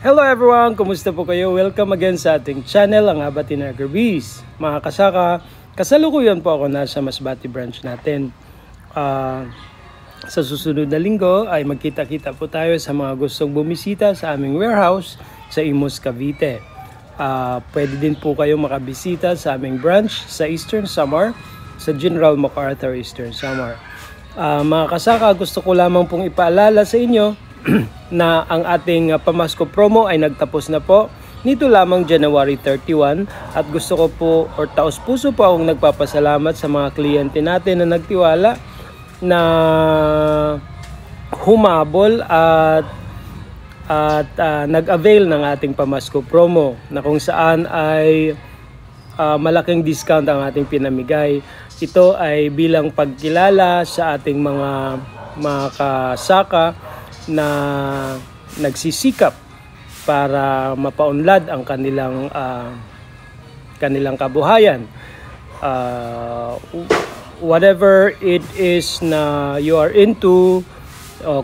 Hello everyone! Kumusta po kayo? Welcome again sa ating channel, ang Abatin Agribees. Mga kasaka, kasalukuyan po ako nasa Masbate branch natin. Sa susunod na linggo ay magkita-kita po tayo sa mga gustong bumisita sa aming warehouse sa Imus, Cavite. Pwede din po kayo makabisita sa aming branch sa Eastern Samar, sa General MacArthur Eastern Samar. Mga kasaka, gusto ko lamang pong ipaalala sa inyo na ang ating pamasko promo ay nagtapos na po nito lamang January 31, at gusto ko po or taos puso po akong nagpapasalamat sa mga kliyente natin na nagtiwala, na humabol at nag-avail ng ating pamasko promo, na kung saan ay malaking discount ang ating pinamigay. Ito ay bilang pagkilala sa ating mga kasaka na nagsisikap para mapaunlad ang kanilang kabuhayan. Whatever it is na you are into,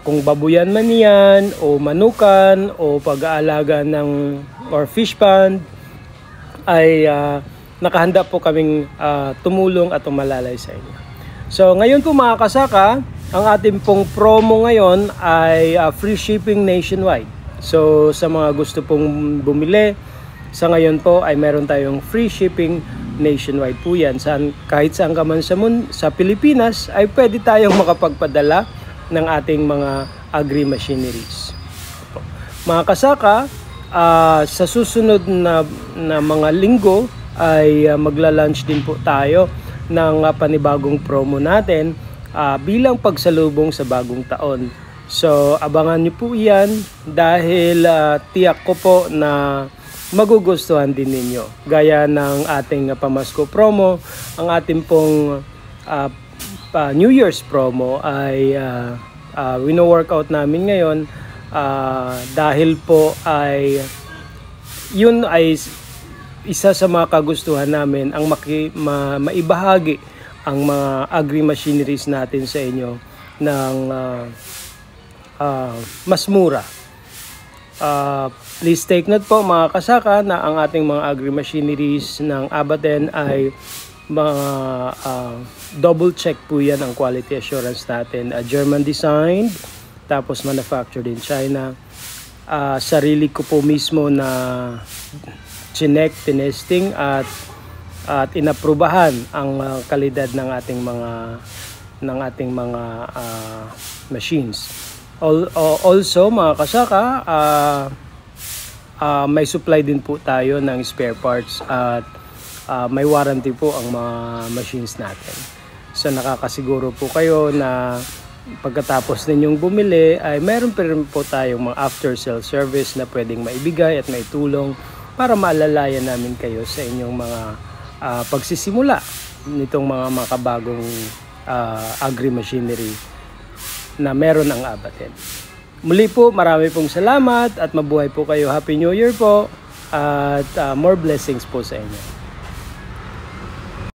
kung babuyan man yan, o manukan, o pag-aalaga ng or fish pond, ay nakahanda po kaming tumulong at tumalalay sa inyo. So ngayon po mga kasaka, ang ating pong promo ngayon ay free shipping nationwide. So sa mga gusto pong bumili, sa ngayon po ay meron tayong free shipping nationwide po yan. Kahit saan ka man sa Pilipinas ay pwede tayong makapagpadala ng ating mga agri-machineries. Mga kasaka, sa susunod na mga linggo ay magla-launch din po tayo ng panibagong promo natin bilang pagsalubong sa bagong taon. So abangan niyo po yan, dahil tiyak ko po na magugustuhan din ninyo. Gaya ng ating pamasko promo, ang ating pong New Year's promo ay wino-workout namin ngayon, dahil po ay yun ay isa sa mga kagustuhan namin, ang maibahagi ang mga agri-machineries natin sa inyo ng mas mura. Please take note po mga kasaka na ang ating mga agri-machineries ng Abaten ay mga double check po yan ang quality assurance natin. German designed, tapos manufactured in China. Sarili ko po mismo na chinek, tinesting at inaprubahan ang kalidad ng ating mga machines. Also mga kasaka, may supply din po tayo ng spare parts, at may warranty po ang mga machines natin. So nakakasiguro po kayo na pagkatapos ninyong bumili ay meron pa rin po tayong mga after sale service na pwedeng maibigay at maitulong para maalalayan namin kayo sa inyong mga pagsisimula nitong mga makabagong agri-machinery na meron ang Abaten. Muli po, marami pong salamat at mabuhay po kayo. Happy New Year po, at more blessings po sa inyo.